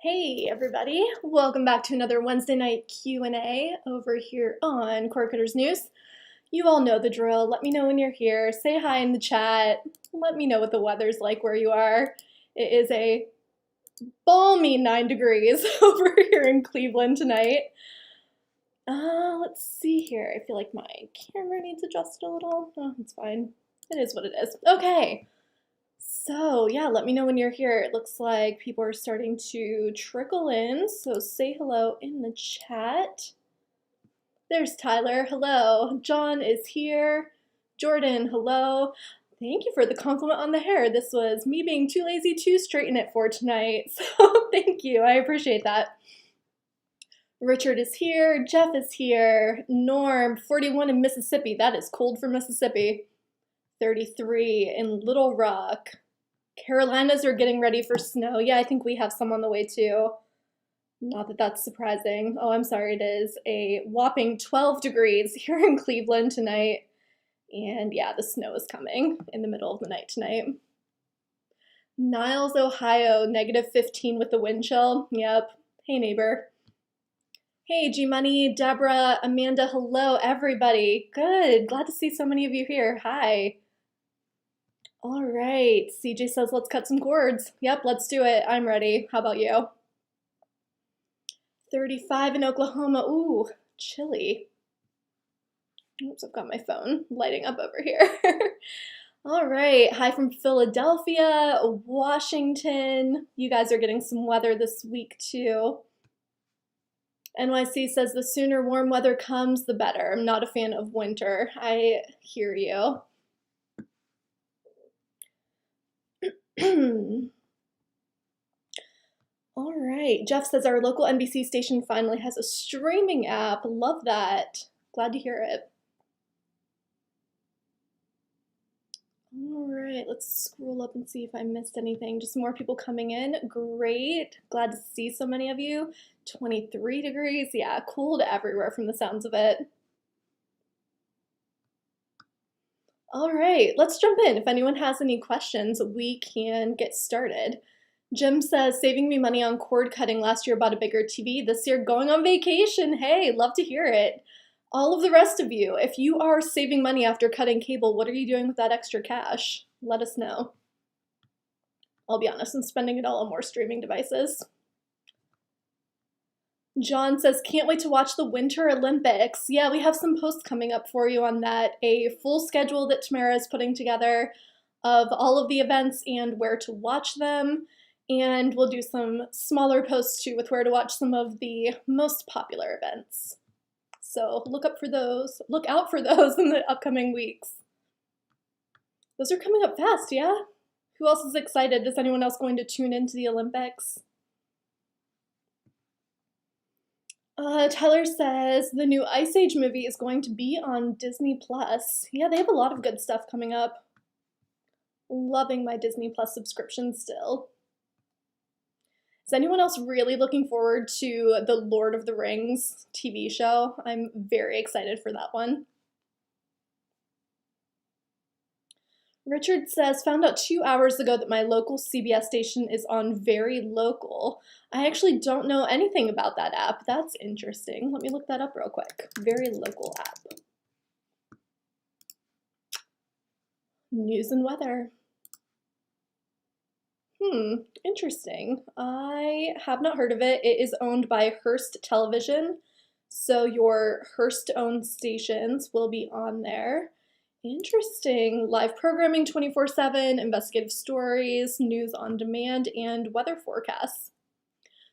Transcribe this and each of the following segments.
Hey everybody, welcome back to another Wednesday night Q&A over here on Cord Cutters News. You all know the drill. Let me know when you're here. Say hi in the chat. Let me know what the weather's like where you are. It is a balmy 9 degrees over here in Cleveland tonight. Let's see here. I feel like my camera needs adjusted a little. Oh, it's fine. It is what it is. Okay. So yeah, let me know when you're here. It looks like people are starting to trickle in, so say hello in the chat. There's Tyler, hello. John is here. Jordan, hello. Thank you for the compliment on the hair. This was me being too lazy to straighten it for tonight, so thank you, I appreciate that. Richard is here, Jeff is here, Norm, 41 in Mississippi. That is cold for Mississippi. 33 in Little Rock. Carolinas are getting ready for snow. Yeah, I think we have some on the way too. Not that that's surprising. Oh, I'm sorry, it is a whopping 12 degrees here in Cleveland tonight. And yeah, the snow is coming in the middle of the night tonight. Niles, Ohio, -15 with the wind chill. Yep. Hey, neighbor. Hey, G-Money, Deborah, Amanda, hello, everybody. Good. Glad to see so many of you here. Hi. All right, CJ says let's cut some cords. Yep, let's do it. I'm ready. How about you? 35 in Oklahoma. Ooh, chilly. Oops, I've got my phone lighting up over here. All right, hi from Philadelphia, Washington. You guys are getting some weather this week too. NYC says the sooner warm weather comes, the better. I'm not a fan of winter. I hear you. All right, Jeff says our local NBC station finally has a streaming app. Love that. Glad to hear it. All right, let's scroll up and see if I missed anything. Just more people coming in. Great. Glad to see so many of you. 23 degrees. Yeah, cold everywhere from the sounds of it. All right, let's jump in. If anyone has any questions, we can get started. Jim says, saving me money on cord cutting last year, bought a bigger TV. This year, going on vacation. Hey, love to hear it. All of the rest of you, if you are saving money after cutting cable, what are you doing with that extra cash? Let us know. I'll be honest, I'm spending it all on more streaming devices. John says, can't wait to watch the Winter Olympics. Yeah, we have some posts coming up for you on that. A full schedule that Tamara is putting together of all of the events and where to watch them. And we'll do some smaller posts too with where to watch some of the most popular events. So look out for those in the upcoming weeks. Those are coming up fast, yeah? Who else is excited? Is anyone else going to tune into the Olympics? Tyler says the new Ice Age movie is going to be on Disney Plus. Yeah, they have a lot of good stuff coming up. Loving my Disney Plus subscription still. Is anyone else really looking forward to the Lord of the Rings TV show? I'm very excited for that one. Richard says, found out 2 hours ago that my local CBS station is on Very Local. I actually don't know anything about that app. That's interesting. Let me look that up real quick. Very Local app. News and weather. Interesting. I have not heard of it. It is owned by Hearst Television, so your Hearst-owned stations will be on there. Interesting. Live programming 24/7, investigative stories, news on demand, and weather forecasts.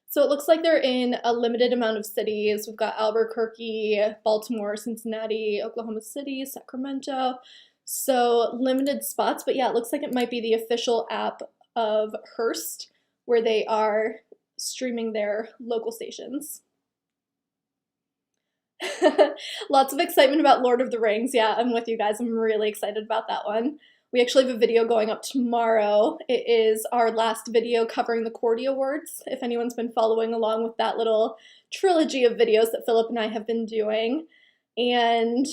So it looks like they're in a limited amount of cities. We've got Albuquerque, Baltimore, Cincinnati, Oklahoma City, Sacramento. So limited spots, but yeah, it looks like it might be the official app of Hearst where they are streaming their local stations. Lots of excitement about Lord of the Rings. Yeah, I'm with you guys. I'm really excited about that one. We actually have a video going up tomorrow. It is our last video covering the Cordy Awards, if anyone's been following along with that little trilogy of videos that Philip and I have been doing. And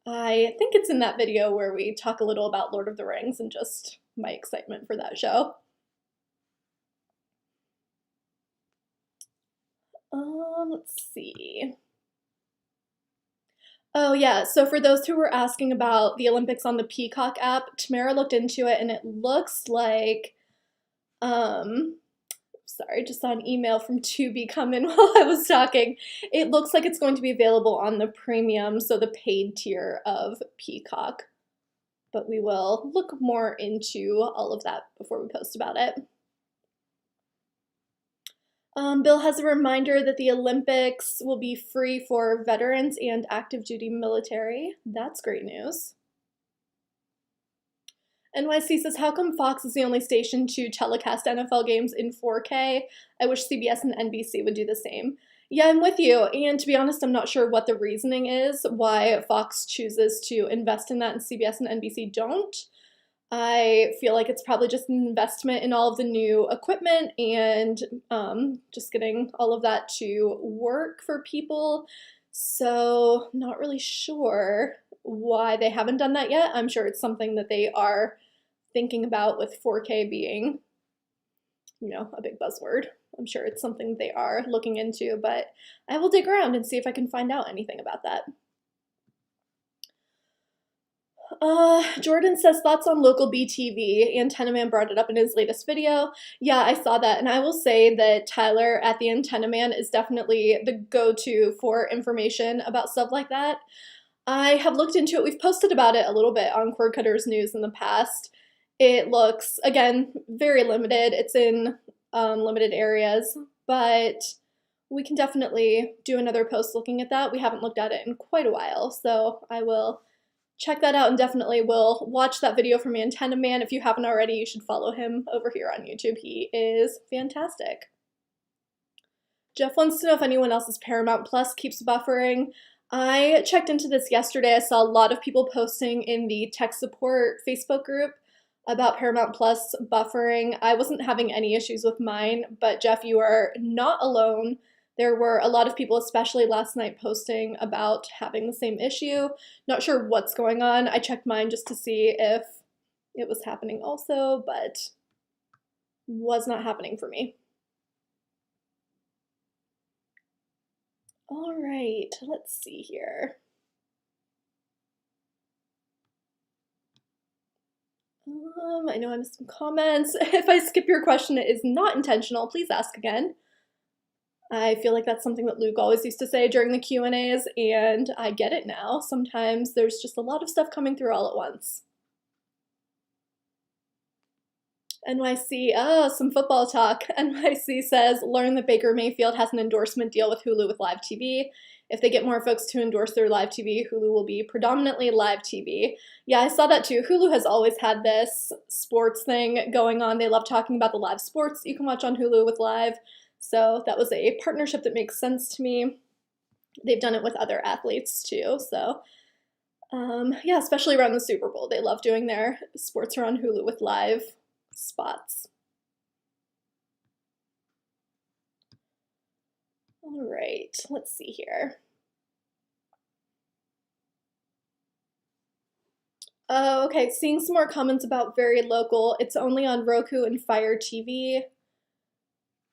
I think it's in that video where we talk a little about Lord of the Rings and just my excitement for that show. Let's see. Oh yeah, so for those who were asking about the Olympics on the Peacock app, Tamara looked into it and it looks like, sorry, just saw an email from Tubi come in while I was talking. It looks like it's going to be available on the premium, so the paid tier of Peacock. But we will look more into all of that before we post about it. Bill has a reminder that the Olympics will be free for veterans and active duty military. That's great news. NYC says, how come Fox is the only station to telecast NFL games in 4K? I wish CBS and NBC would do the same. Yeah, I'm with you. And to be honest, I'm not sure what the reasoning is why Fox chooses to invest in that and CBS and NBC don't. I feel like it's probably just an investment in all of the new equipment and just getting all of that to work for people. So not really sure why they haven't done that yet. I'm sure it's something that they are thinking about with 4K being, a big buzzword. I'm sure it's something they are looking into, but I will dig around and see if I can find out anything about that. Jordan says, thoughts on local BTV. Antenna Man brought it up in his latest video. Yeah, I saw that, and I will say that Tyler at the Antenna Man is definitely the go-to for information about stuff like that. I have looked into it. We've posted about it a little bit on Cord Cutters News in the past. It looks, again, very limited. It's in limited areas, but we can definitely do another post looking at that. We haven't looked at it in quite a while, so I will check that out and definitely will watch that video from Antenna Man. If you haven't already, you should follow him over here on YouTube. He is fantastic. Jeff wants to know if anyone else's Paramount Plus keeps buffering. I checked into this yesterday. I saw a lot of people posting in the tech support Facebook group about Paramount Plus buffering. I wasn't having any issues with mine, but Jeff, you are not alone. There were a lot of people, especially last night, posting about having the same issue. Not sure what's going on. I checked mine just to see if it was happening also, but was not happening for me. All right, let's see here. I know I missed some comments. If I skip your question, it is not intentional. Please ask again. I feel like that's something that Luke always used to say during the Q&As, and I get it now. Sometimes there's just a lot of stuff coming through all at once. NYC, some football talk. NYC says, learn that Baker Mayfield has an endorsement deal with Hulu with live TV. If they get more folks to endorse their live TV, Hulu will be predominantly live TV. Yeah, I saw that too. Hulu has always had this sports thing going on. They love talking about the live sports you can watch on Hulu with live. So that was a partnership that makes sense to me. They've done it with other athletes too. So yeah, especially around the Super Bowl. They love doing their sports are on Hulu with live spots. All right, let's see here. Okay, seeing some more comments about very local. It's only on Roku and Fire TV.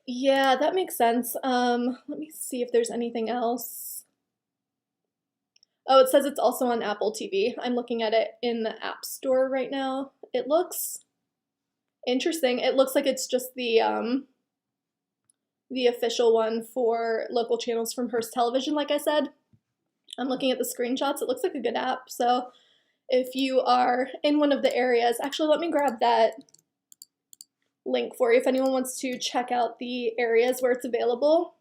Yeah, that makes sense. Let me see if there's anything else. Oh, it says it's also on Apple TV. I'm looking at it in the App Store right now. It looks interesting. It looks like it's just the official one for local channels from Hearst Television, like I said. I'm looking at the screenshots. It looks like a good app. So if you are in one of the areas, actually, let me grab that link for you if anyone wants to check out the areas where it's available.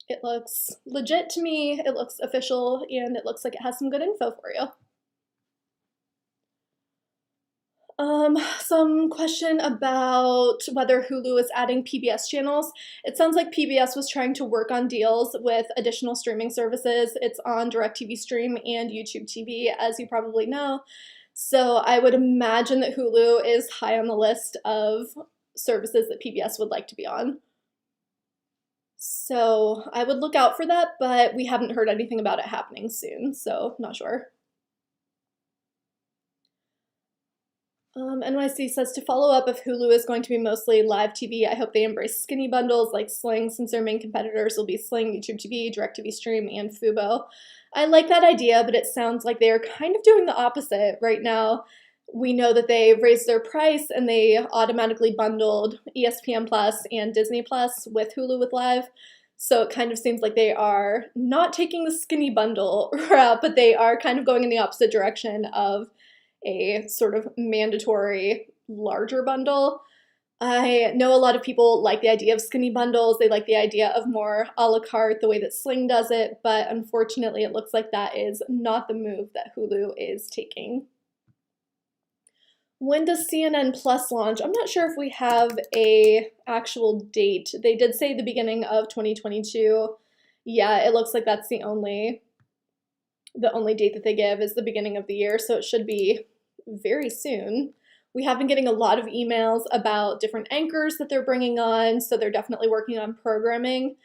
It looks legit to me, it looks official, and it looks like it has some good info for you. Some question about whether Hulu is adding PBS channels. It sounds like PBS was trying to work on deals with additional streaming services. It's on DirecTV Stream and YouTube TV, as you probably know. So I would imagine that Hulu is high on the list of services that PBS would like to be on. So I would look out for that, but we haven't heard anything about it happening soon, so not sure. NYC says, to follow up, if Hulu is going to be mostly live TV, I hope they embrace skinny bundles like Sling, since their main competitors will be Sling, YouTube TV, DirecTV Stream, and Fubo. I like that idea, but it sounds like they are kind of doing the opposite right now. We know that they raised their price and they automatically bundled ESPN Plus and Disney Plus with Hulu with Live. So it kind of seems like they are not taking the skinny bundle route, but they are kind of going in the opposite direction of a sort of mandatory larger bundle. I know a lot of people like the idea of skinny bundles. They like the idea of more a la carte, the way that Sling does it, but unfortunately it looks like that is not the move that Hulu is taking. When does CNN Plus launch? I'm not sure if we have a actual date. They did say the beginning of 2022. Yeah, it looks like that's the only date that they give is the beginning of the year, so it should be very soon. We have been getting a lot of emails about different anchors that they're bringing on, so they're definitely working on programming,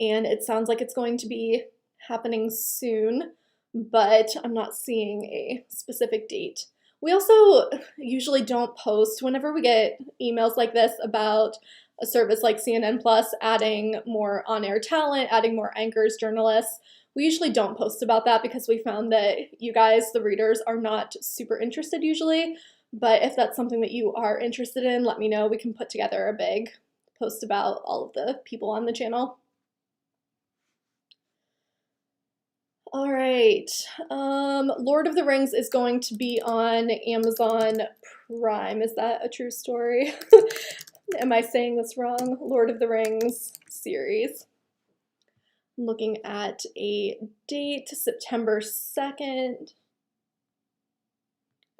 and it sounds like it's going to be happening soon, but I'm not seeing a specific date. We also usually don't post whenever we get emails like this about a service like CNN Plus adding more on-air talent, adding more anchors, journalists. We usually don't post about that because we found that you guys, the readers, are not super interested usually. But if that's something that you are interested in, let me know. We can put together a big post about all of the people on the channel. All right, Lord of the Rings is going to be on Amazon Prime. Is that a true story? Am I saying this wrong? Lord of the Rings series. I'm looking at a date, September 2nd.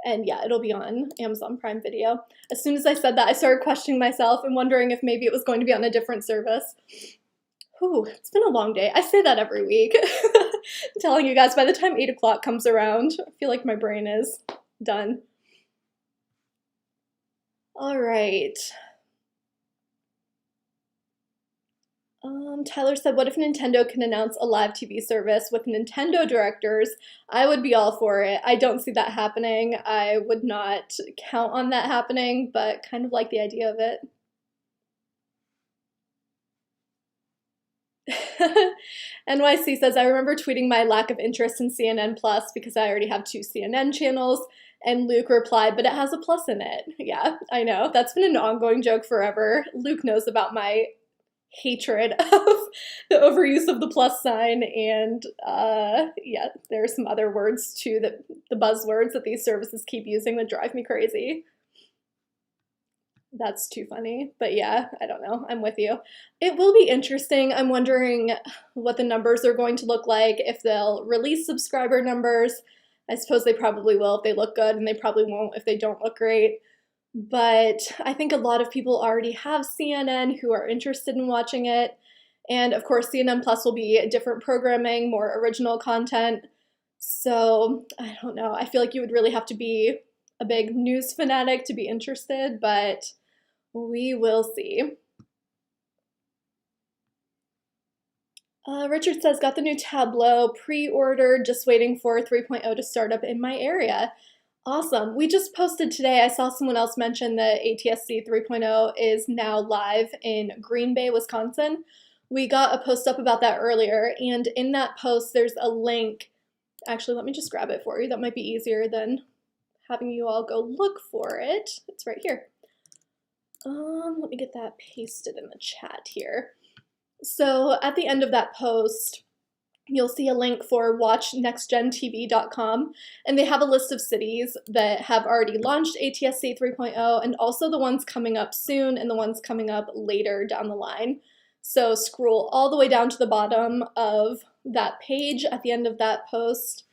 And yeah, it'll be on Amazon Prime Video. As soon as I said that, I started questioning myself and wondering if maybe it was going to be on a different service. Whew, it's been a long day. I say that every week. I'm telling you guys, by the time 8 o'clock comes around, I feel like my brain is done. All right. Tyler said, what if Nintendo can announce a live TV service with Nintendo directors? I would be all for it. I don't see that happening. I would not count on that happening, but kind of like the idea of it. NYC says, I remember tweeting my lack of interest in CNN Plus because I already have 2 CNN channels, and Luke replied, but it has a plus in it. Yeah, I know. That's been an ongoing joke forever. Luke knows about my hatred of the overuse of the plus sign, and yeah, there are some other words too, that the buzzwords that these services keep using that drive me crazy. That's too funny, but yeah, I don't know, I'm with you. It will be interesting. I'm wondering what the numbers are going to look like, if they'll release subscriber numbers. I suppose they probably will if they look good, and they probably won't if they don't look great. But I think a lot of people already have CNN who are interested in watching it. And of course, CNN Plus will be different programming, more original content. So I don't know. I feel like you would really have to be a big news fanatic to be interested, but we will see. Richard says, got the new Tableau pre-ordered, just waiting for 3.0 to start up in my area. Awesome. We just posted today, I saw someone else mention that ATSC 3.0 is now live in Green Bay, Wisconsin. We got a post up about that earlier, and in that post there's a link. Actually, let me just grab it for you. That might be easier than having you all go look for it. It's right here. Let me get that pasted in the chat here. So at the end of that post, you'll see a link for watchnextgentv.com, and they have a list of cities that have already launched ATSC 3.0 and also the ones coming up soon and the ones coming up later down the line. So scroll all the way down to the bottom of that page at the end of that post,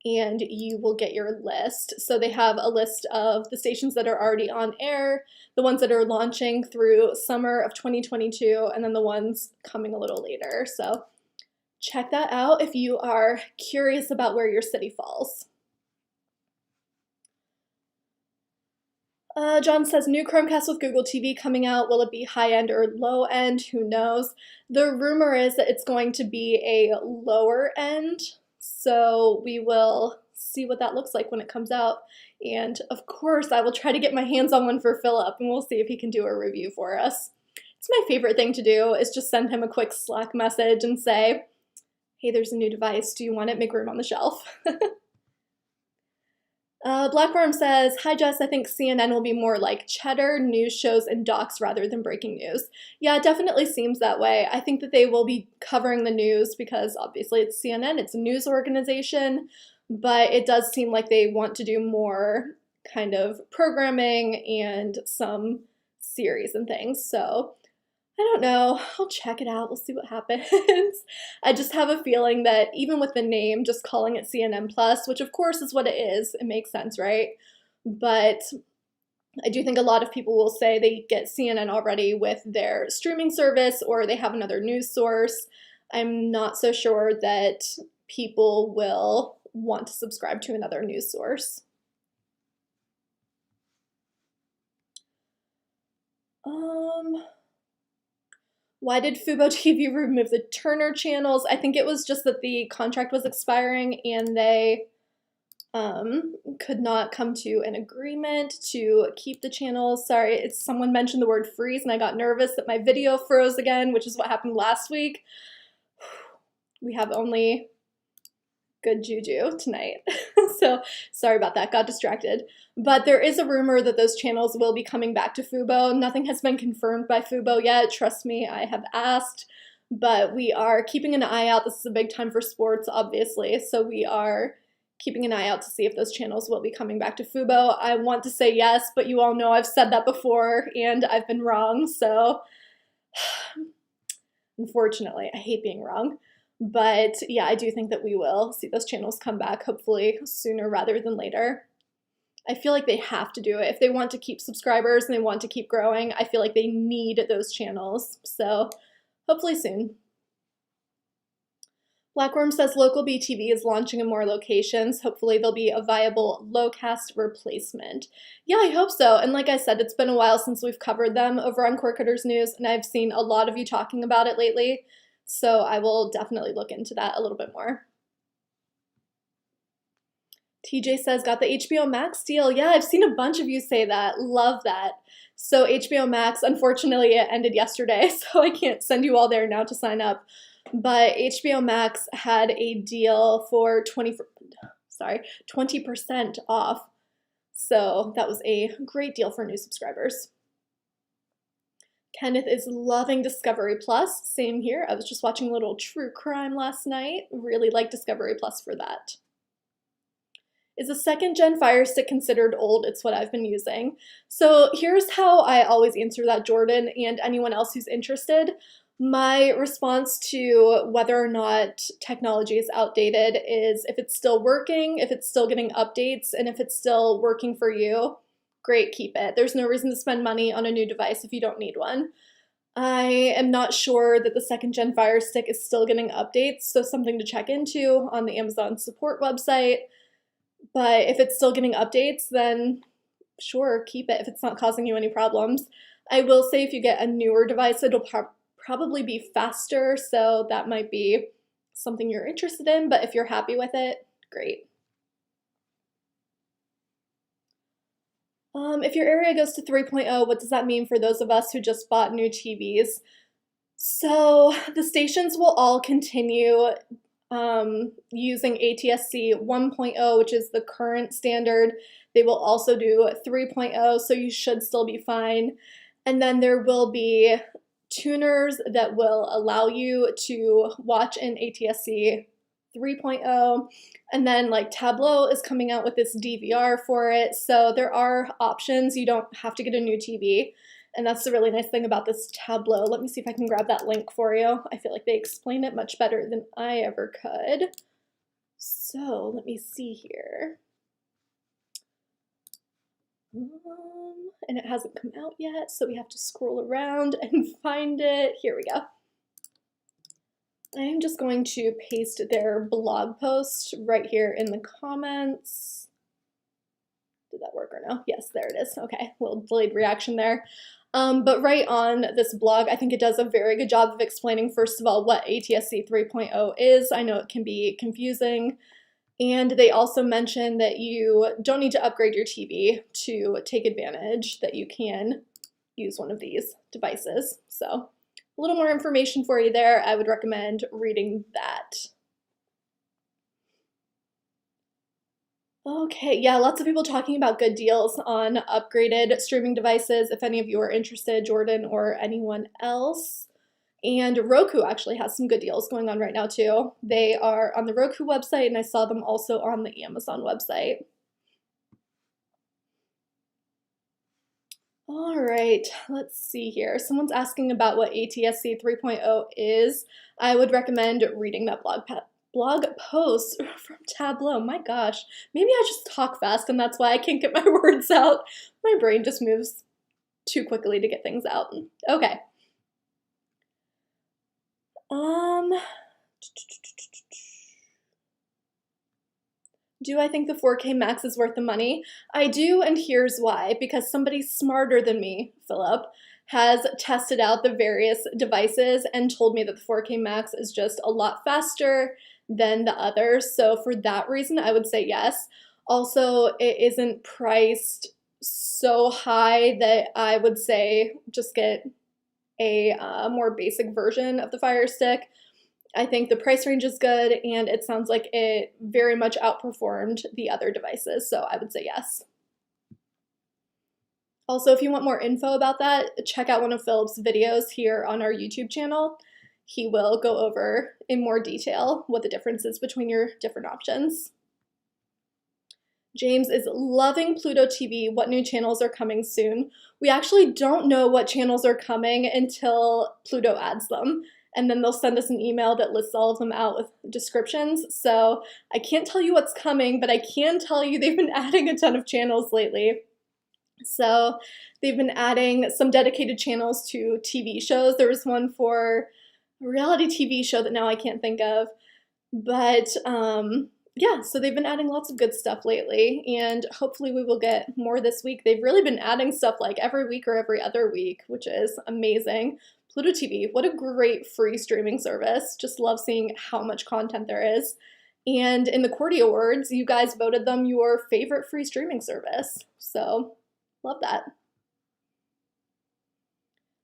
and you will get your list. So they have a list of the stations that are already on air, the ones that are launching through summer of 2022, and then the ones coming a little later. So check that out if you are curious about where your city falls. John says, new Chromecast with Google TV coming out. Will it be high-end or low-end? Who knows? The rumor is that it's going to be a lower end, so we will see what that looks like when it comes out. And of course, I will try to get my hands on one for Philip, and we'll see if he can do a review for us. It's my favorite thing to do, is just send him a quick Slack message and say, hey, there's a new device. Do you want it? Make room on the shelf. Blackworm says, hi Jess, I think CNN will be more like Cheddar, news shows, and docs rather than breaking news. Yeah, it definitely seems that way. I think that they will be covering the news because obviously it's CNN, it's a news organization, but it does seem like they want to do more kind of programming and some series and things, so I don't know. I'll check it out. We'll see what happens. I just have a feeling that even with the name, just calling it CNN Plus, which of course is what it is, it makes sense, right? But I do think a lot of people will say they get CNN already with their streaming service or they have another news source. I'm not so sure that people will want to subscribe to another news source. Why did Fubo TV remove the Turner channels? I think it was just that the contract was expiring and they could not come to an agreement to keep the channels. Sorry, someone mentioned the word freeze and I got nervous that my video froze again, which is what happened last week. We have only good juju tonight. So sorry about that, got distracted. But there is a rumor that those channels will be coming back to Fubo. Nothing has been confirmed by Fubo yet. Trust me, I have asked, but we are keeping an eye out. This is a big time for sports, obviously. So we are keeping an eye out to see if those channels will be coming back to Fubo. I want to say yes, but you all know I've said that before and I've been wrong. So unfortunately, I hate being wrong. But yeah, I do think that we will see those channels come back, hopefully sooner rather than later. I feel like they have to do it. If they want to keep subscribers and they want to keep growing, I feel like they need those channels. So hopefully soon. Blackworm says local BTV is launching in more locations. Hopefully there'll be a viable low-cast replacement. Yeah, I hope so. And like I said, it's been a while since we've covered them over on Cord Cutters News, and I've seen a lot of you talking about it lately. So I will definitely look into that a little bit more. TJ says, got the HBO Max deal. Yeah, I've seen a bunch of you say that. Love that. So HBO Max, unfortunately, it ended yesterday, so I can't send you all there now to sign up. But HBO Max had a deal for 20% off. So that was a great deal for new subscribers. Kenneth is loving Discovery Plus. Same here. I was just watching a little true crime last night. Really like Discovery Plus for that. Is a second-gen Fire Stick considered old? It's what I've been using. So here's how I always answer that, Jordan, and anyone else who's interested. My response to whether or not technology is outdated is if it's still working, if it's still getting updates, and if it's still working for you, great, keep it. There's no reason to spend money on a new device if you don't need one. I am not sure that the second-gen Fire Stick is still getting updates, so something to check into on the Amazon support website. But if it's still getting updates, then sure, keep it if it's not causing you any problems. I will say if you get a newer device, it'll probably be faster, so that might be something you're interested in, but if you're happy with it, great. If your area goes to 3.0, what does that mean for those of us who just bought new TVs? So the stations will all continue using ATSC 1.0, which is the current standard. They will also do 3.0, so you should still be fine. And then there will be tuners that will allow you to watch in ATSC 3.0, and then like Tableau is coming out with this DVR for it, so there are options. You don't have to get a new TV, and that's the really nice thing about this Tableau. Let me see if I can grab that link for you. I feel like they explain it much better than I ever could. So let me see here. And it hasn't come out yet, so we have to scroll around and find it. Here we go. I am just going to paste their blog post right here in the comments. Did that work or no? Yes, there it is. Okay, a little delayed reaction there. But right on this blog, I think it does a very good job of explaining, first of all, what ATSC 3.0 is. I know it can be confusing. And they also mentioned that you don't need to upgrade your TV to take advantage, that you can use one of these devices. So a little more information for you there. I would recommend reading that. Okay, yeah, lots of people talking about good deals on upgraded streaming devices. If any of you are interested, Jordan or anyone else. And Roku actually has some good deals going on right now too. They are on the Roku website, and I saw them also on the Amazon website. All right, let's see here. Someone's asking about what ATSC 3.0 is. I would recommend reading that blog post from Tableau. My gosh, maybe I just talk fast and that's why I can't get my words out. My brain just moves too quickly to get things out. Okay. Do I think the 4K Max is worth the money? I do, and here's why. Because somebody smarter than me, Philip, has tested out the various devices and told me that the 4K Max is just a lot faster than the others. So for that reason, I would say yes. Also, it isn't priced so high that I would say just get a more basic version of the Fire Stick. I think the price range is good, and it sounds like it very much outperformed the other devices, so I would say yes. Also, if you want more info about that, check out one of Philip's videos here on our YouTube channel. He will go over in more detail what the difference is between your different options. James is loving Pluto TV. What new channels are coming soon? We actually don't know what channels are coming until Pluto adds them. And then they'll send us an email that lists all of them out with descriptions. So I can't tell you what's coming, but I can tell you they've been adding a ton of channels lately. So they've been adding some dedicated channels to TV shows. There was one for a reality TV show that now I can't think of. But yeah, so they've been adding lots of good stuff lately, and hopefully we will get more this week. They've really been adding stuff like every week or every other week, which is amazing. Pluto TV, what a great free streaming service. Just love seeing how much content there is. And in the Cordy Awards, you guys voted them your favorite free streaming service. So, love that.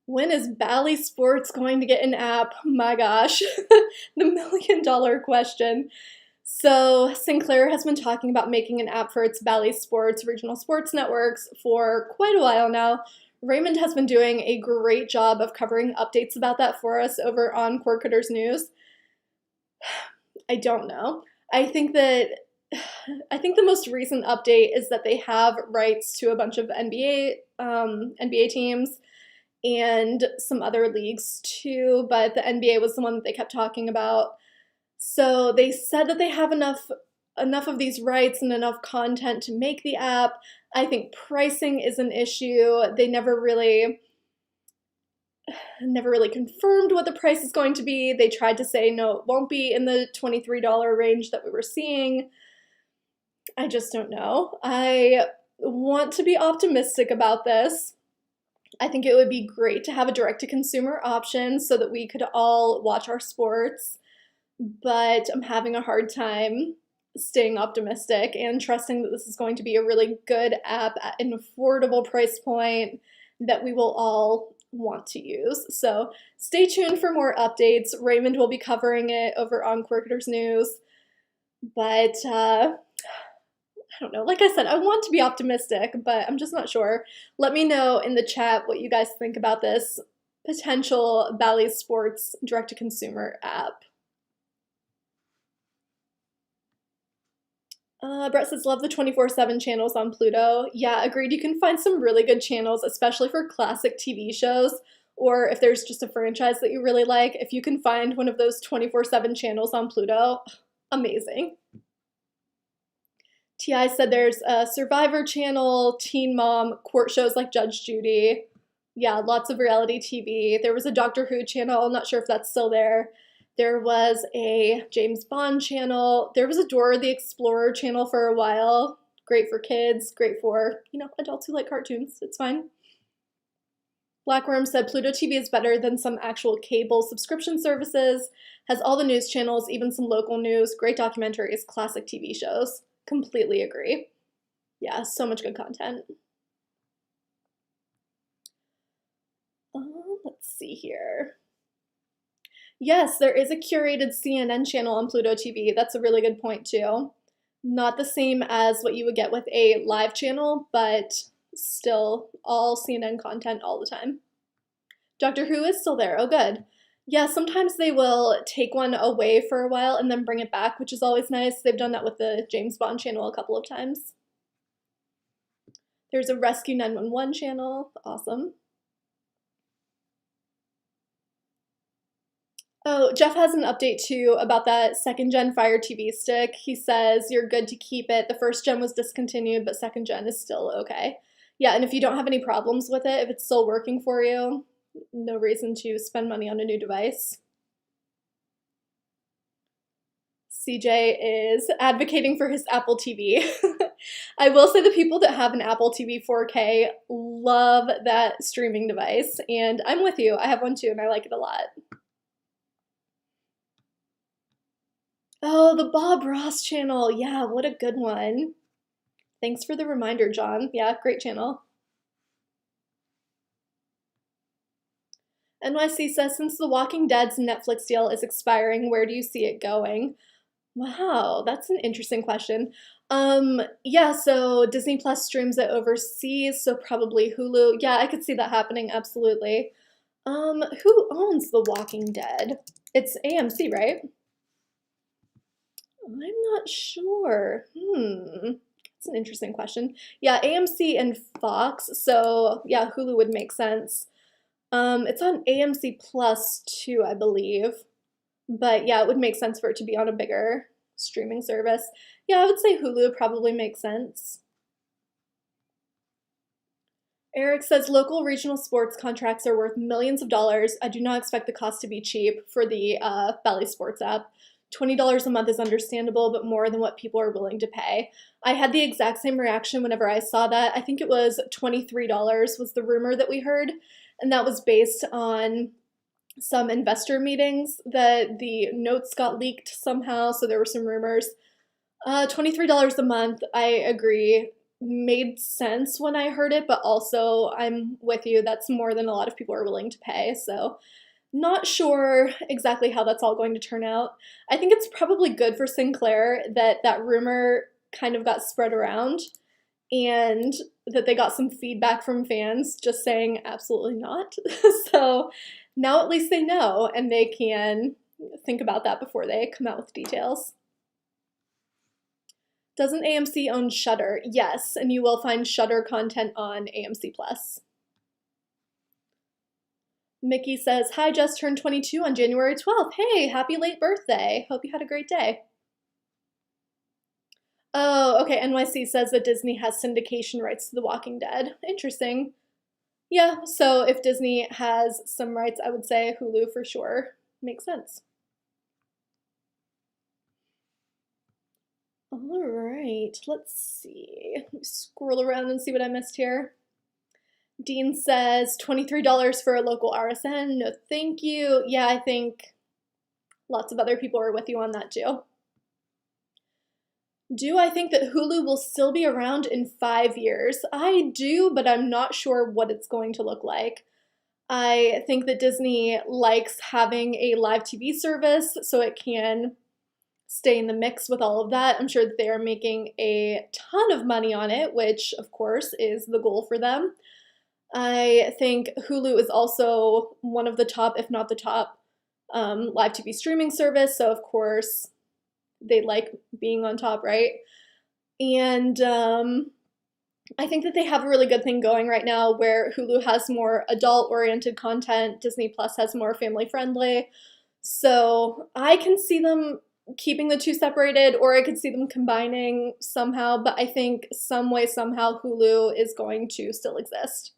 When is Bally Sports going to get an app? My gosh, the $1,000,000 question. So Sinclair has been talking about making an app for its Bally Sports regional sports networks for quite a while now. Raymond has been doing a great job of covering updates about that for us over on Cord Cutters News. I don't know. I think the most recent update is that they have rights to a bunch of NBA teams and some other leagues too, but the NBA was the one that they kept talking about. So they said that they have enough of these rights and enough content to make the app. I think pricing is an issue. They never really confirmed what the price is going to be. They tried to say, no, it won't be in the $23 range that we were seeing. I just don't know. I want to be optimistic about this. I think it would be great to have a direct-to-consumer option so that we could all watch our sports, but I'm having a hard time staying optimistic and trusting that this is going to be a really good app at an affordable price point that we will all want to use. So stay tuned for more updates. Raymond will be covering it over on Cord Cutters News, but I don't know. Like I said, I want to be optimistic, but I'm just not sure. Let me know in the chat what you guys think about this potential Bally Sports direct-to-consumer app. Brett says, love the 24/7 channels on Pluto. Yeah, agreed. You can find some really good channels, especially for classic TV shows, or if there's just a franchise that you really like. If you can find one of those 24/7 channels on Pluto, amazing. T.I. said there's a Survivor channel, Teen Mom, court shows like Judge Judy. Yeah, lots of reality TV. There was a Doctor Who channel. I'm not sure if that's still there. There was a James Bond channel. There was a Dora the Explorer channel for a while. Great for kids, great for, adults who like cartoons. It's fine. Blackworm said Pluto TV is better than some actual cable subscription services, has all the news channels, even some local news, great documentaries, classic TV shows. Completely agree. Yeah, so much good content. Let's see here. Yes, there is a curated CNN channel on Pluto TV. That's a really good point too. Not the same as what you would get with a live channel, but still all CNN content all the time. Doctor Who is still there. Oh, good. Yeah, sometimes they will take one away for a while and then bring it back, which is always nice. They've done that with the James Bond channel a couple of times. There's a Rescue 911 channel. Awesome. Oh, Jeff has an update too about that second gen Fire TV stick. He says you're good to keep it. The first gen was discontinued, but second gen is still okay. Yeah, and if you don't have any problems with it, if it's still working for you, no reason to spend money on a new device. CJ is advocating for his Apple TV. I will say the people that have an Apple TV 4K love that streaming device, and I'm with you. I have one too, and I like it a lot. Oh, the Bob Ross channel. Yeah, what a good one. Thanks for the reminder, John. Yeah, great channel. NYC says, since The Walking Dead's Netflix deal is expiring, where do you see it going? Wow, that's an interesting question. Yeah, so Disney Plus streams it overseas, so probably Hulu. Yeah, I could see that happening, absolutely. Who owns The Walking Dead? It's AMC, right? I'm not sure. That's an interesting question. Yeah, AMC and Fox, so yeah, Hulu would make sense. It's on AMC Plus too, I believe. But yeah, it would make sense for it to be on a bigger streaming service. Yeah, I would say Hulu probably makes sense. Eric says local regional sports contracts are worth millions of dollars. I do not expect the cost to be cheap for the Bally Sports app. $20 a month is understandable, but more than what people are willing to pay. I had the exact same reaction whenever I saw that. I think it was $23 was the rumor that we heard, and that was based on some investor meetings that the notes got leaked somehow, so there were some rumors. $23 a month, I agree, made sense when I heard it, but also I'm with you, that's more than a lot of people are willing to pay, so not sure exactly how that's all going to turn out. I think it's probably good for Sinclair that that rumor kind of got spread around and that they got some feedback from fans just saying absolutely not. So now at least they know and they can think about that before they come out with details. Doesn't AMC own Shudder? Yes, and you will find Shudder content on AMC Plus. Mickey says, hi, just turned 22 on January 12th. Hey, happy late birthday. Hope you had a great day. Oh, okay, NYC says that Disney has syndication rights to The Walking Dead. Interesting. Yeah, so if Disney has some rights, I would say Hulu for sure. Makes sense. All right, let's see. Let me scroll around and see what I missed here. Dean says $23 for a local RSN. No, thank you. Yeah, I think lots of other people are with you on that too. Do I think that Hulu will still be around in 5 years? I do, but I'm not sure what it's going to look like. I think that Disney likes having a live TV service so it can stay in the mix with all of that. I'm sure that they are making a ton of money on it, which of course is the goal for them. I think Hulu is also one of the top, if not the top, live TV streaming service. So of course they like being on top, right? And I think that they have a really good thing going right now where Hulu has more adult-oriented content, Disney Plus has more family-friendly. So I can see them keeping the two separated, or I could see them combining somehow, but I think some way, somehow, Hulu is going to still exist.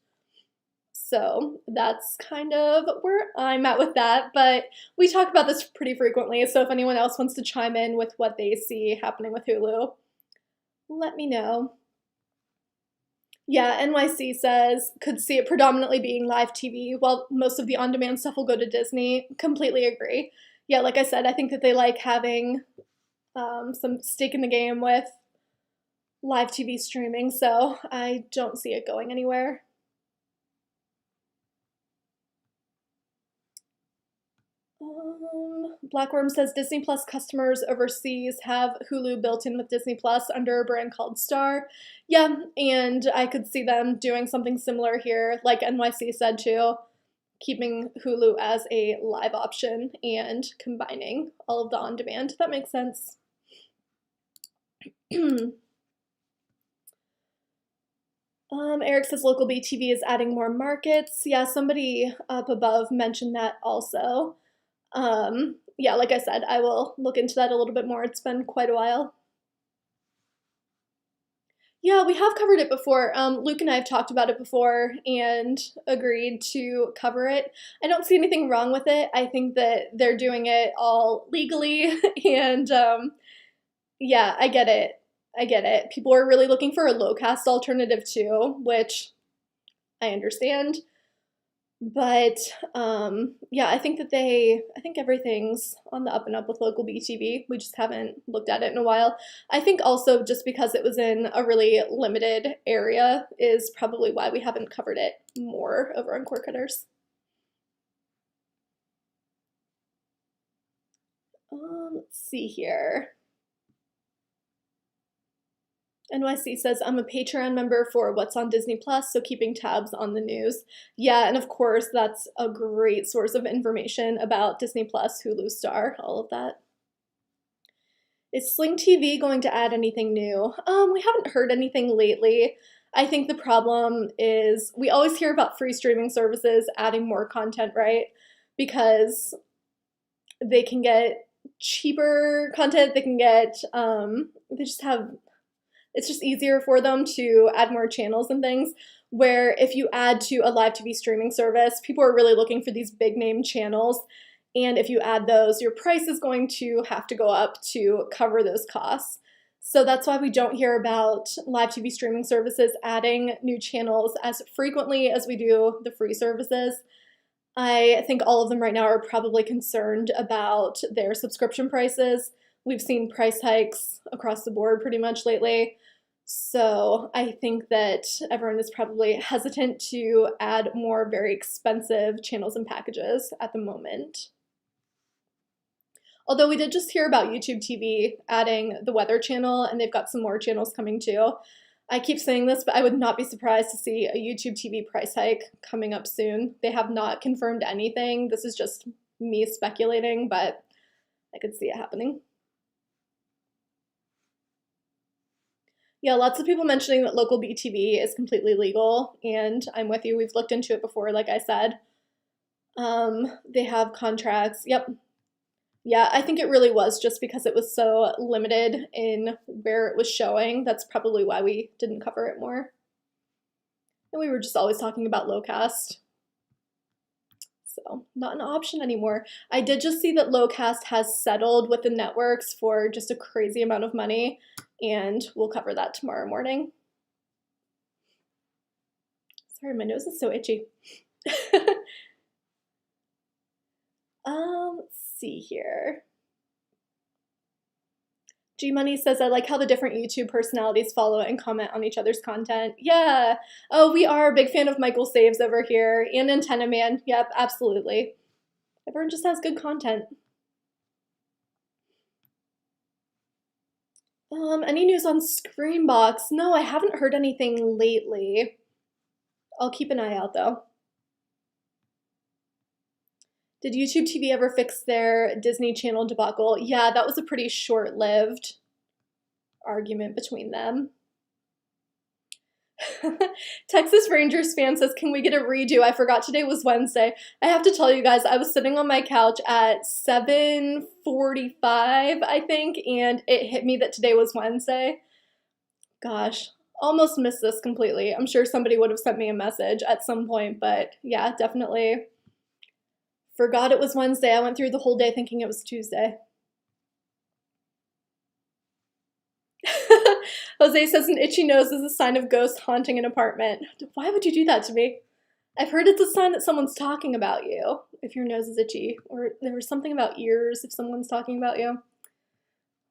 So that's kind of where I'm at with that, but we talk about this pretty frequently, so if anyone else wants to chime in with what they see happening with Hulu, let me know. Yeah, NYC says could see it predominantly being live TV, while most of the on-demand stuff will go to Disney. Completely agree. Yeah, like I said, I think that they like having some stake in the game with live TV streaming, so I don't see it going anywhere. Blackworm says Disney Plus customers overseas have Hulu built in with Disney Plus under a brand called Star. Yeah, and I could see them doing something similar here, like NYC said too, keeping Hulu as a live option and combining all of the on-demand. That makes sense. Eric says local BTV is adding more markets. Yeah, somebody up above mentioned that also. Yeah, like I said, I will look into that a little bit more. It's been quite a while. Yeah, we have covered it before. Luke and I have talked about it before and agreed to cover it. I don't see anything wrong with it. I think that they're doing it all legally, and yeah, I get it. I get it. People are really looking for a low-cast alternative too, which I understand. But yeah, I think everything's on the up and up with local BTV. We just haven't looked at it in a while. I think also just because it was in a really limited area is probably why we haven't covered it more over on Cord Cutters. Let's see here. NYC says, I'm a Patreon member for What's on Disney Plus, so keeping tabs on the news. Yeah, and of course, that's a great source of information about Disney Plus, Hulu, Star, all of that. Is Sling TV going to add anything new? We haven't heard anything lately. I think the problem is we always hear about free streaming services adding more content, right? Because they can get cheaper content, they can get, they just have it's just easier for them to add more channels and things, where if you add to a live TV streaming service, people are really looking for these big name channels, and if you add those, your price is going to have to go up to cover those costs. So that's why we don't hear about live TV streaming services adding new channels as frequently as we do the free services. I think all of them right now are probably concerned about their subscription prices. We've seen price hikes across the board pretty much lately. So I think that everyone is probably hesitant to add more very expensive channels and packages at the moment. Although we did just hear about YouTube TV adding the weather channel, and they've got some more channels coming too. I keep saying this, but I would not be surprised to see a YouTube TV price hike coming up soon. They have not confirmed anything. This is just me speculating, but I could see it happening. Yeah, lots of people mentioning that local BTV is completely legal, and I'm with you. We've looked into it before, like I said. They have contracts. Yep. Yeah, I think it really was just because it was so limited in where it was showing. That's probably why we didn't cover it more. And we were just always talking about low-cast. So, not an option anymore. I did just see that low-cast has settled with the networks for just a crazy amount of money, and we'll cover that tomorrow morning. Sorry, my nose is so itchy. Let's see here. G-Money says, I like how the different YouTube personalities follow and comment on each other's content. Yeah. Oh, we are a big fan of Michael Saves over here, and Antenna Man. Yep, absolutely. Everyone just has good content. Any news on Screenbox? No, I haven't heard anything lately. I'll keep an eye out though. Did YouTube TV ever fix their Disney Channel debacle? Yeah, that was a pretty short-lived argument between them. Texas Rangers fan says, can we get a redo? I forgot today was Wednesday. I have to tell you guys, I was sitting on my couch at 7:45, I think, and it hit me that today was Wednesday. Gosh, almost missed this completely. I'm sure somebody would have sent me a message at some point, but yeah, definitely forgot it was Wednesday. I went through the whole day thinking it was Tuesday. Jose says an itchy nose is a sign of ghosts haunting an apartment. Why would you do that to me? I've heard it's a sign that someone's talking about you if your nose is itchy, or there was something about ears if someone's talking about you.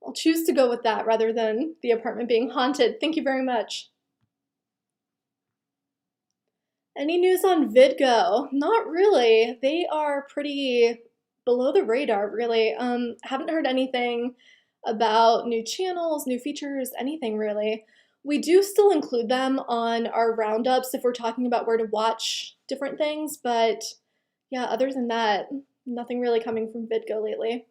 I'll choose to go with that rather than the apartment being haunted. Thank you very much. Any news on Vidco? Not really. They are pretty below the radar, really. Haven't heard anything about new channels, new features, anything really. We do still include them on our roundups if we're talking about where to watch different things, but yeah, other than that, nothing really coming from Vidco lately.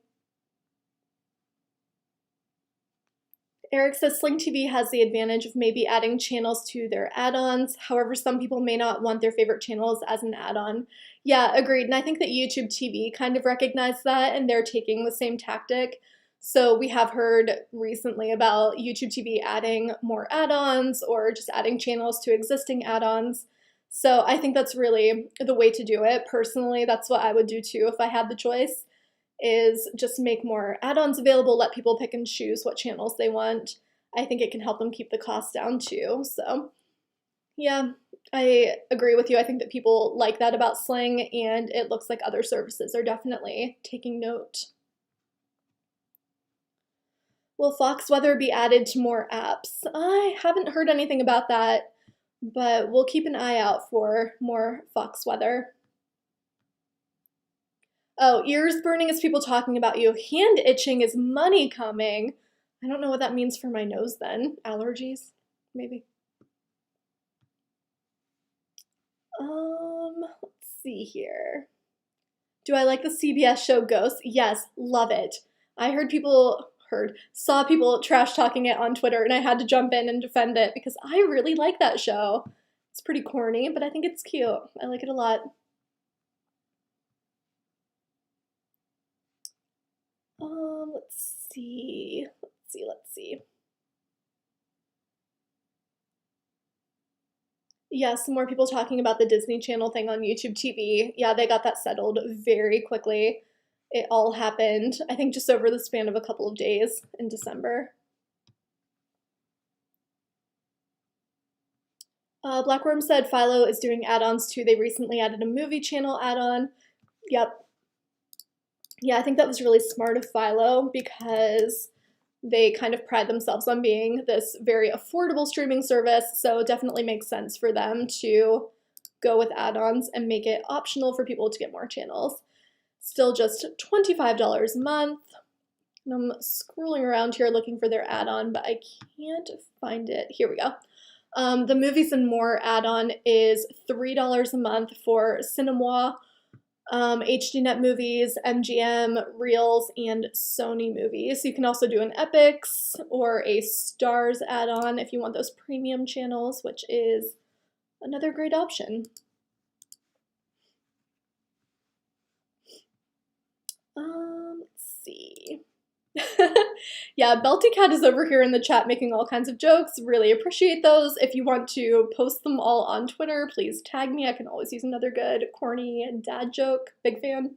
Eric says Sling TV has the advantage of maybe adding channels to their add-ons. However, some people may not want their favorite channels as an add-on. Yeah, agreed. And I think that YouTube TV kind of recognized that and they're taking the same tactic. So we have heard recently about YouTube TV adding more add-ons or just adding channels to existing add-ons. So I think that's really the way to do it. Personally, that's what I would do too if I had the choice, is just make more add-ons available, let people pick and choose what channels they want. I think it can help them keep the cost down too. So yeah, I agree with you. I think that people like that about Sling, and it looks like other services are definitely taking note. Will Fox Weather be added to more apps? I haven't heard anything about that, but we'll keep an eye out for more Fox Weather. Oh, ears burning is people talking about you. Hand itching is money coming. I don't know what that means for my nose then. Allergies, maybe. Let's see here. Do I like the CBS show Ghosts? Yes, love it. I saw people trash talking it on Twitter, and I had to jump in and defend it because I really like that show. It's pretty corny, but I think it's cute. I like it a lot. Let's see. Yeah, some more people talking about the Disney Channel thing on YouTube TV. Yeah, they got that settled very quickly. It all happened, I think, just over the span of a couple of days in December. Blackworm said Philo is doing add-ons too. They recently added a movie channel add-on. Yep. Yeah, I think that was really smart of Philo because they kind of pride themselves on being this very affordable streaming service, so it definitely makes sense for them to go with add-ons and make it optional for people to get more channels. Still just $25 a month. And I'm scrolling around here looking for their add-on, but I can't find it. Here we go. The Movies and More add-on is $3 a month for Cinema, HDNet Movies, MGM, Reels, and Sony Movies. You can also do an Epix or a Stars add-on if you want those premium channels, which is another great option. Let's see. Yeah, Belty Cat is over here in the chat making all kinds of jokes. Really appreciate those. If you want to post them all on Twitter, please tag me. I can always use another good corny dad joke. Big fan.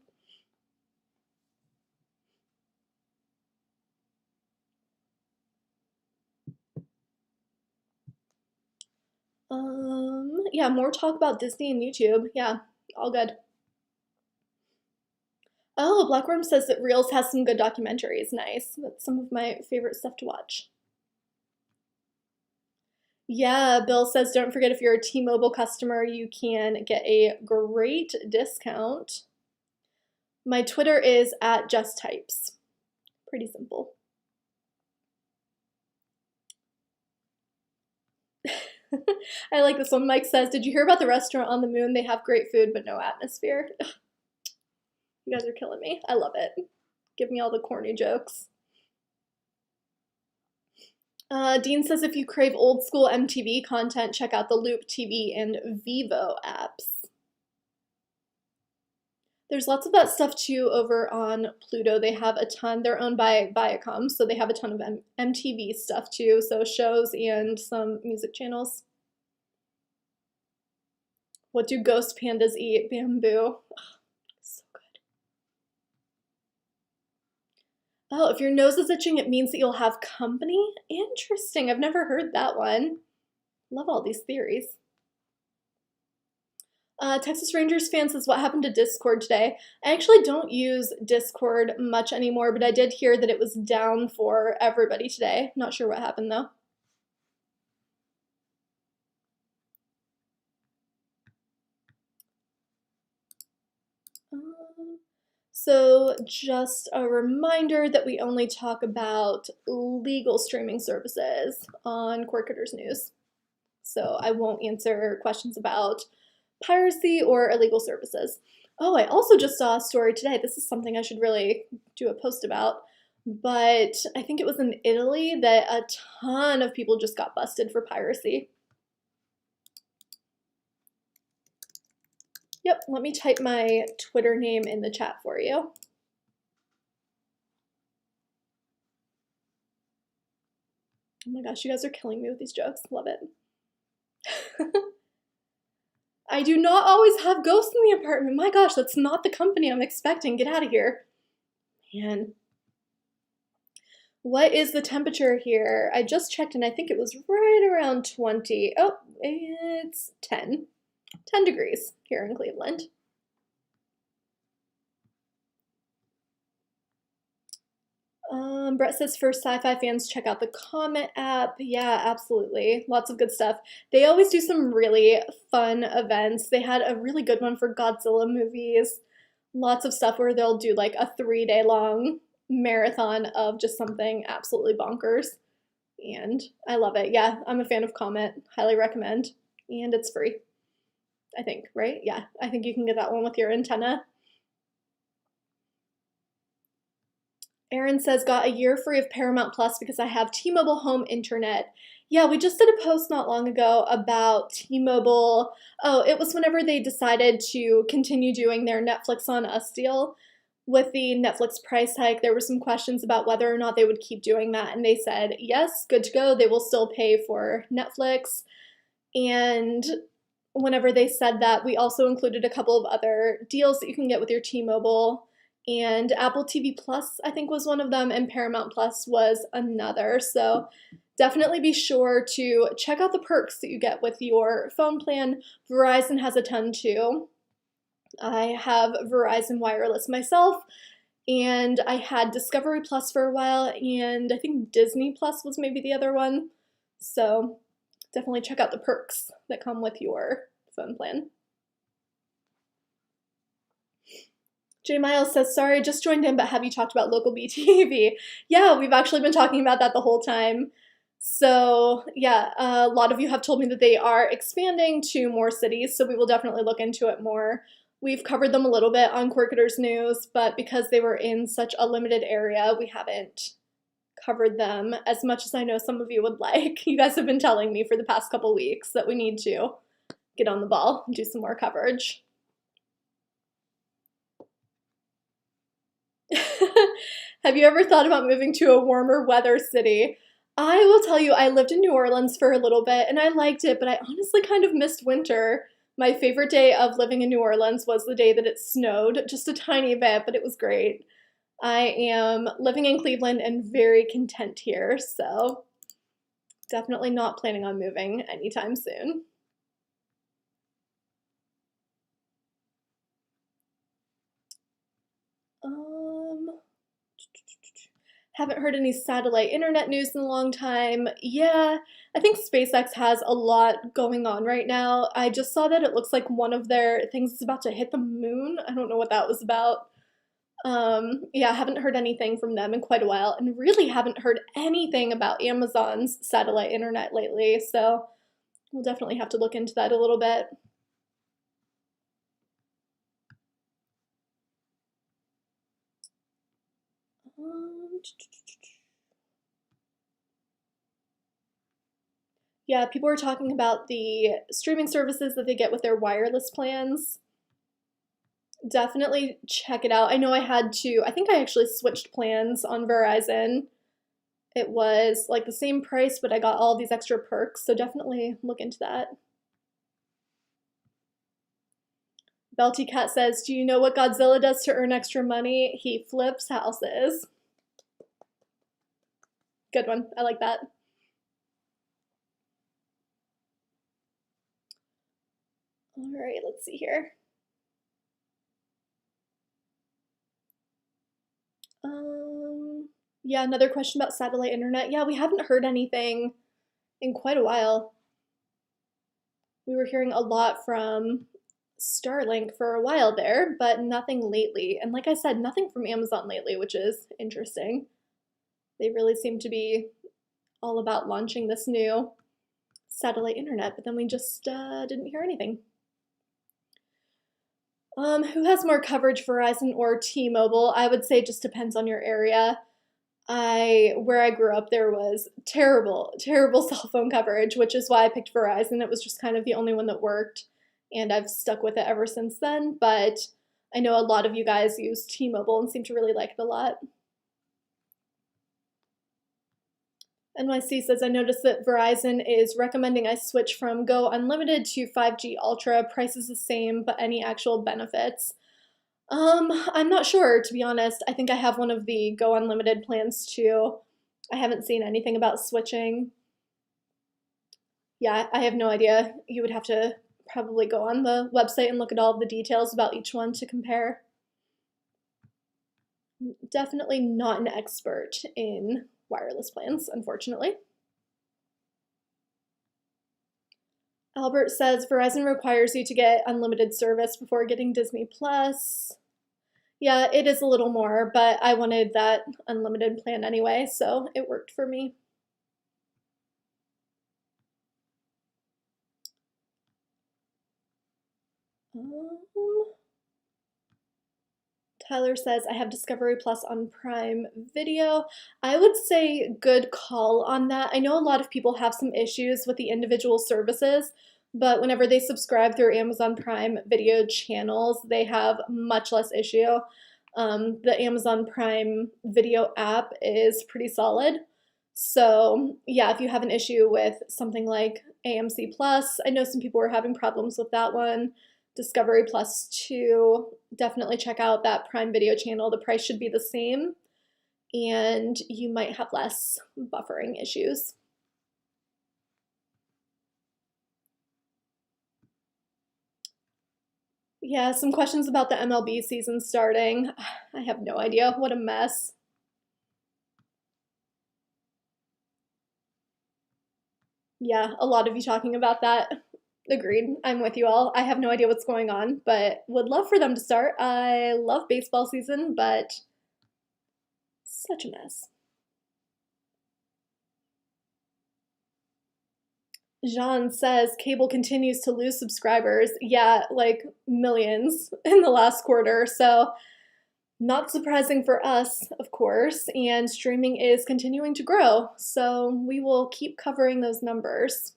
Yeah, more talk about Disney and YouTube. Yeah, all good. Oh, Blackworm says that Reels has some good documentaries. Nice. That's some of my favorite stuff to watch. Yeah, Bill says don't forget if you're a T-Mobile customer, you can get a great discount. My Twitter is @JustTypes. Pretty simple. I like this one. Mike says, did you hear about the restaurant on the moon? They have great food, but no atmosphere. You guys are killing me. I love it. Give me all the corny jokes. Dean says if you crave old school MTV content, check out the Loop TV and Vivo apps. There's lots of that stuff too over on Pluto. They have a ton. They're owned by Viacom, so they have a ton of MTV stuff too, so shows and some music channels. What do ghost pandas eat? Bamboo. Oh, so good. Oh, if your nose is itching, it means that you'll have company? Interesting. I've never heard that one. Love all these theories. Texas Rangers fan says, what happened to Discord today? I actually don't use Discord much anymore, but I did hear that it was down for everybody today. Not sure what happened, though. So just a reminder that we only talk about legal streaming services on Corketers News. So I won't answer questions about piracy or illegal services. Oh, I also just saw a story today. This is something I should really do a post about. But I think it was in Italy that a ton of people just got busted for piracy. Yep, let me type my Twitter name in the chat for you. Oh my gosh, you guys are killing me with these jokes. Love it. I do not always have ghosts in the apartment. My gosh, that's not the company I'm expecting. Get out of here. Man. What is the temperature here? I just checked and I think it was right around 20. Oh, it's 10. 10 degrees here in Cleveland. Brett says, for sci-fi fans, check out the Comet app. Yeah, absolutely. Lots of good stuff. They always do some really fun events. They had a really good one for Godzilla movies. Lots of stuff where they'll do like a 3-day long marathon of just something absolutely bonkers. And I love it. Yeah, I'm a fan of Comet. Highly recommend. And it's free, I think, right? Yeah, I think you can get that one with your antenna. Aaron says, got a year free of Paramount Plus because I have T-Mobile home internet. Yeah, we just did a post not long ago about T-Mobile. Oh, it was whenever they decided to continue doing their Netflix on Us deal. With the Netflix price hike, there were some questions about whether or not they would keep doing that, and they said, yes, good to go. They will still pay for Netflix. And whenever they said that, we also included a couple of other deals that you can get with your T-Mobile. And Apple TV Plus, I think, was one of them, and Paramount Plus was another. So definitely be sure to check out the perks that you get with your phone plan. Verizon has a ton too. I have Verizon Wireless myself, and I had Discovery Plus for a while, and I think Disney Plus was maybe the other one. So definitely check out the perks that come with your phone plan. J. Miles says, sorry, just joined in, but have you talked about local BTV? Yeah, we've actually been talking about that the whole time. So yeah, a lot of you have told me that they are expanding to more cities, so we will definitely look into it more. We've covered them a little bit on Corketers News, but because they were in such a limited area, we haven't covered them as much as I know some of you would like. You guys have been telling me for the past couple weeks that we need to get on the ball and do some more coverage. Have you ever thought about moving to a warmer weather city? I will tell you, I lived in New Orleans for a little bit and I liked it, but I honestly kind of missed winter. My favorite day of living in New Orleans was the day that it snowed, just a tiny bit, but it was great. I am living in Cleveland and very content here, so definitely not planning on moving anytime soon. Haven't heard any satellite internet news in a long time. Yeah, I think SpaceX has a lot going on right now. I just saw that it looks like one of their things is about to hit the moon. I don't know what that was about. Yeah, I haven't heard anything from them in quite a while, and really haven't heard anything about Amazon's satellite internet lately, so we'll definitely have to look into that a little bit. Yeah, people are talking about the streaming services that they get with their wireless plans. Definitely check it out. I know I think I actually switched plans on Verizon. It was like the same price, but I got all these extra perks, so definitely look into that. Belty Cat says, do you know what Godzilla does to earn extra money? He flips houses. Good one. I like that. All right, let's see here. Yeah, another question about satellite internet. Yeah, we haven't heard anything in quite a while. We were hearing a lot from Starlink for a while there, but nothing lately. And like I said, nothing from Amazon lately, which is interesting. They really seem to be all about launching this new satellite internet, but then we just didn't hear anything. Who has more coverage, Verizon or T-Mobile? I would say it just depends on your area. Where I grew up, there was terrible, terrible cell phone coverage, which is why I picked Verizon. It was just kind of the only one that worked, and I've stuck with it ever since then. But I know a lot of you guys use T-Mobile and seem to really like it a lot. NYC says, I noticed that Verizon is recommending I switch from Go Unlimited to 5G Ultra. Price is the same, but any actual benefits? I'm not sure, to be honest. I think I have one of the Go Unlimited plans too. I haven't seen anything about switching. Yeah, I have no idea. You would have to probably go on the website and look at all of the details about each one to compare. Definitely not an expert in wireless plans, unfortunately. Albert says Verizon requires you to get unlimited service before getting Disney Plus. Yeah, it is a little more, but I wanted that unlimited plan anyway, so it worked for me. Tyler says, I have Discovery Plus on Prime Video. I would say good call on that. I know a lot of people have some issues with the individual services, but whenever they subscribe through Amazon Prime Video channels, they have much less issue. The Amazon Prime Video app is pretty solid. So yeah, if you have an issue with something like AMC Plus, I know some people were having problems with that one. Discovery Plus 2, definitely check out that Prime Video channel. The price should be the same, and you might have less buffering issues. Yeah, some questions about the MLB season starting. I have no idea. What a mess. Yeah, a lot of you talking about that. Agreed. I'm with you all. I have no idea what's going on, but would love for them to start. I love baseball season, but such a mess. Jean says cable continues to lose subscribers. Yeah, like millions in the last quarter. So not surprising for us, of course, and streaming is continuing to grow. So we will keep covering those numbers.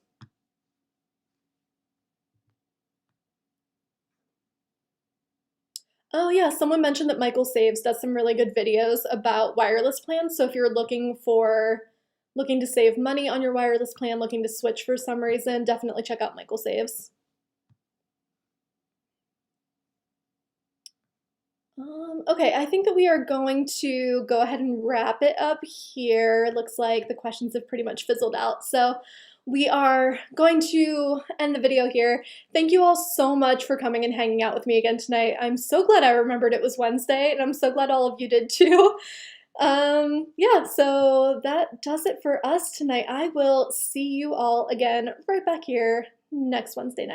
Oh yeah, someone mentioned that Michael Saves does some really good videos about wireless plans. So if you're looking to save money on your wireless plan, looking to switch for some reason, definitely check out Michael Saves. Okay, I think that we are going to go ahead and wrap it up here. Looks like the questions have pretty much fizzled out. So we are going to end the video here. Thank you all so much for coming and hanging out with me again tonight. I'm so glad I remembered it was Wednesday, and I'm so glad all of you did too. Yeah, so that does it for us tonight. I will see you all again right back here next Wednesday night.